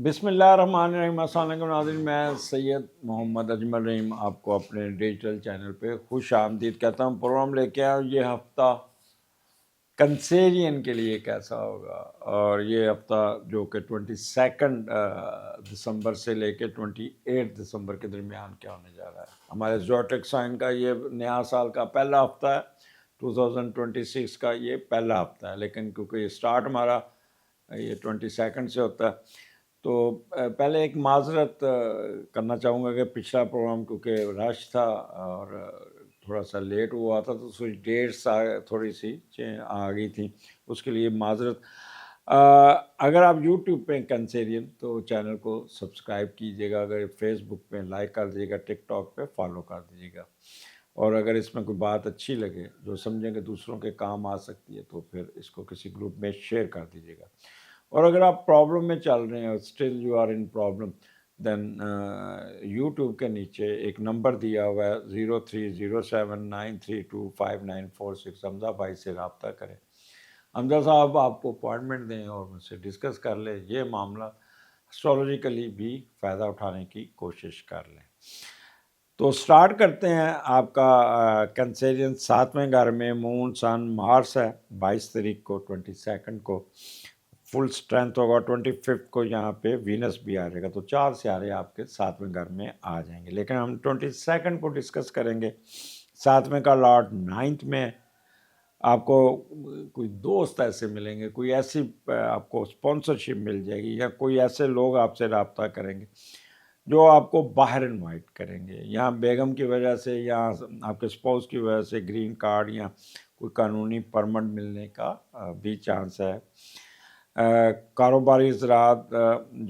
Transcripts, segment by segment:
بسم اللہ الرحمن الرحیم۔ السلام علیکم ناظرین، میں سید محمد اجمل رحیم آپ کو اپنے ڈیجیٹل چینل پہ خوش آمدید کہتا ہوں۔ پروگرام لے کے آیا یہ ہفتہ کنسیرین کے لیے کیسا ہوگا، اور یہ ہفتہ جو کہ 22 دسمبر سے لے کے 28 دسمبر کے درمیان کیا ہونے جا رہا ہے۔ ہمارے زوڈک سائن کا یہ نیا سال کا پہلا ہفتہ ہے، 2026 کا یہ پہلا ہفتہ ہے، لیکن کیونکہ یہ سٹارٹ ہمارا یہ 22 سے ہوتا ہے تو پہلے ایک معذرت کرنا چاہوں گا کہ پچھلا پروگرام کیونکہ رش تھا اور تھوڑا سا لیٹ ہوا تھا تو کچھ ڈیٹس تھوڑی سی آ گئی تھیں، اس کے لیے معذرت۔ اگر آپ یوٹیوب پہ کنسیرین تو چینل کو سبسکرائب کیجیے گا، اگر فیس بک پہ لائک کر دیجیے گا، ٹک ٹاک پہ فالو کر دیجیے گا، اور اگر اس میں کوئی بات اچھی لگے جو سمجھیں کہ دوسروں کے کام آ سکتی ہے تو پھر اس کو کسی گروپ میں شیئر کر دیجیے گا۔ اور اگر آپ پرابلم میں چل رہے ہیں، still you are in problem, then YouTube کے نیچے ایک نمبر دیا ہوا ہے 030793259446، حمزہ بھائی سے رابطہ کریں، حمزہ صاحب آپ کو اپوائنٹمنٹ دیں اور مجھ سے ڈسکس کر لیں، یہ معاملہ اسٹرالوجیکلی بھی فائدہ اٹھانے کی کوشش کر لیں۔ تو سٹارٹ کرتے ہیں آپ کا کنسیرین 7ویں گھر میں مون سن مارس ہے، 22 تاریخ کو 22 کو فل سٹرینتھ ہوگا، 25 کو یہاں پہ وینس بھی آ جائے گا، تو 4 سیارے آپ کے 7ویں گھر میں آ جائیں گے، لیکن ہم 22 کو ڈسکس کریں گے۔ 7ویں کا لارڈ 9th میں، آپ کو کوئی دوست ایسے ملیں گے، کوئی ایسی آپ کو اسپانسرشپ مل جائے گی، یا کوئی ایسے لوگ آپ سے رابطہ کریں گے جو آپ کو باہر انوائٹ کریں گے، یا بیگم کی وجہ سے یا آپ کے اسپاؤس کی وجہ سے گرین کارڈ یا کوئی قانونی پرمٹ ملنے کا بھی چانس ہے۔ کاروباری زراعت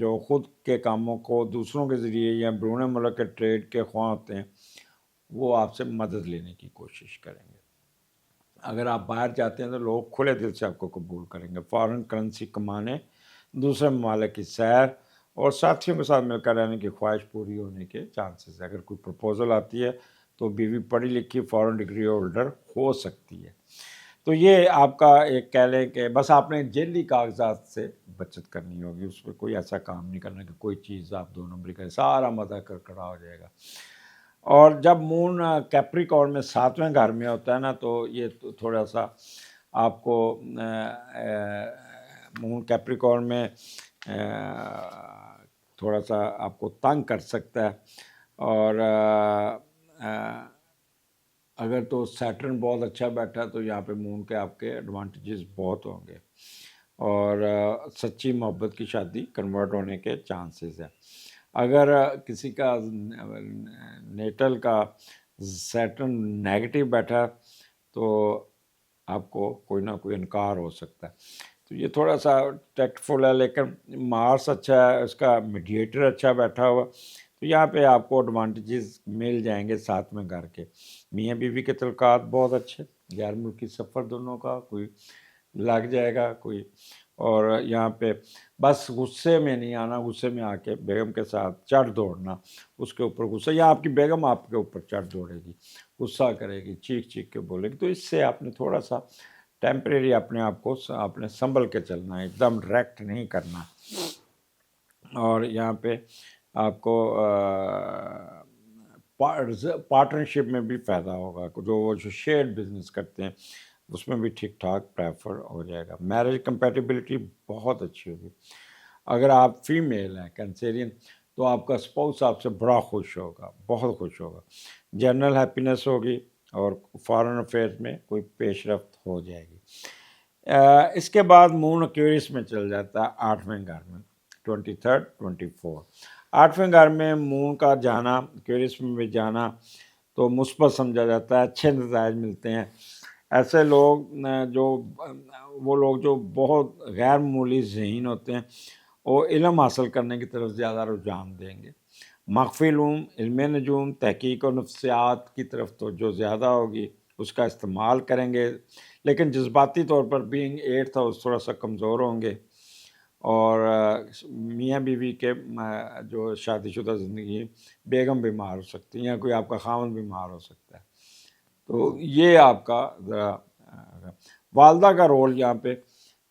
جو خود کے کاموں کو دوسروں کے ذریعے یا بیرون ملک کے ٹریڈ کے خواہاں ہوتے ہیں وہ آپ سے مدد لینے کی کوشش کریں گے۔ اگر آپ باہر جاتے ہیں تو لوگ کھلے دل سے آپ کو قبول کریں گے۔ فارن کرنسی کمانے، دوسرے ممالک کی سیر اور ساتھیوں کے ساتھ مل کر رہنے کی خواہش پوری ہونے کے چانسز ہے۔ اگر کوئی پروپوزل آتی ہے تو بیوی پڑھی لکھی فارن ڈگری ہولڈر ہو سکتی ہے۔ تو یہ آپ کا ایک کہہ لیں کہ بس آپ نے جیلی کاغذات سے بچت کرنی ہوگی، اس پہ کوئی ایسا کام نہیں کرنا کہ کوئی چیز آپ 2 نمبری کریں، سارا مزہ کرکڑا ہو جائے گا۔ اور جب مون کیپریکارن میں 7ویں گھر میں ہوتا ہے نا تو یہ تھوڑا سا آپ کو مون کیپریکارن میں تھوڑا سا آپ کو تنگ کر سکتا ہے، اور اگر تو سیٹرن بہت اچھا بیٹھا تو یہاں پہ مون کے آپ کے ایڈوانٹیجز بہت ہوں گے، اور سچی محبت کی شادی کنورٹ ہونے کے چانسز ہیں۔ اگر کسی کا نیٹل کا سیٹرن نیگیٹو بیٹھا تو آپ کو کوئی نہ کوئی انکار ہو سکتا ہے، تو یہ تھوڑا سا ٹیکٹفل ہے۔ لیکن مارس اچھا ہے، اس کا میڈیٹر اچھا بیٹھا ہوا، تو یہاں پہ آپ کو ایڈوانٹیجز مل جائیں گے 7ویں گھر کے۔ میاں بیوی کے تعلقات بہت اچھے، غیر ملکی سفر دونوں کا کوئی لگ جائے گا کوئی، اور یہاں پہ بس غصے میں نہیں آنا، غصے میں آ کے بیگم کے ساتھ چڑھ دوڑنا، اس کے اوپر غصہ، یا آپ کی بیگم آپ کے اوپر چڑھ دوڑے گی، غصہ کرے گی، چیخ چیخ کے بولے گی، تو اس سے آپ نے تھوڑا سا ٹیمپریری اپنے آپ کو آپ نے سنبھل کے چلنا ہے، ایک دم ریکٹ نہیں کرنا۔ اور یہاں پہ آپ کو پارٹنرشپ میں بھی فائدہ ہوگا، جو شیئرڈ بزنس کرتے ہیں اس میں بھی ٹھیک ٹھاک پریفر ہو جائے گا۔ میرج کمپیٹیبلٹی بہت اچھی ہوگی۔ اگر آپ فیمیل ہیں کنسیرین تو آپ کا اسپاؤس آپ سے بڑا خوش ہوگا، بہت خوش ہوگا، جنرل ہیپینس ہوگی، اور فارن افیئرز میں کوئی پیش رفت ہو جائے گی۔ اس کے بعد مون ایکویریس میں چل جاتا ہے 8ویں گھر میں، 23 24۔ 8ویں گھر میں مون کا جانا، ایکویریس میں بھی جانا تو مثبت سمجھا جاتا ہے، اچھے نتائج ملتے ہیں۔ ایسے لوگ وہ لوگ جو بہت غیر معمولی ذہین ہوتے ہیں وہ علم حاصل کرنے کی طرف زیادہ رجحان دیں گے۔ مخفی علوم، علم نجوم، تحقیق اور نفسیات کی طرف تو جو زیادہ ہوگی اس کا استعمال کریں گے، لیکن جذباتی طور پر بینگ 8 تھا اس تھوڑا سا کمزور ہوں گے، اور میاں بیوی کے جو شادی شدہ زندگی، بیگم بیمار ہو سکتی ہے یا کوئی آپ کا خاوند بیمار ہو سکتا ہے، تو یہ آپ کا ذرا والدہ کا رول یہاں پہ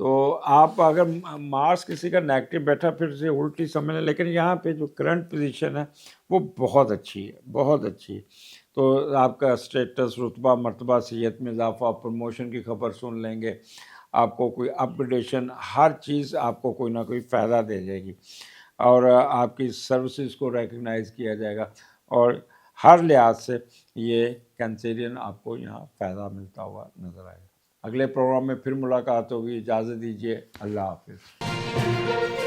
تو آپ اگر مارس کسی کا نیگیٹو بیٹھا پھر سے الٹی سمجھ لیں، لیکن یہاں پہ جو کرنٹ پوزیشن ہے وہ بہت اچھی ہے، بہت اچھی ہے. تو آپ کا اسٹیٹس، رتبہ، مرتبہ، صحت میں اضافہ، پروموشن کی خبر سن لیں گے، آپ کو کوئی اپگریڈیشن، ہر چیز آپ کو کوئی نہ کوئی فائدہ دے جائے گی، اور آپ کی سروسز کو ریکگنائز کیا جائے گا، اور ہر لحاظ سے یہ کینسیرین آپ کو یہاں فائدہ ملتا ہوا نظر آئے گا. اگلے پروگرام میں پھر ملاقات ہوگی. اجازت دیجیے. اللہ حافظ.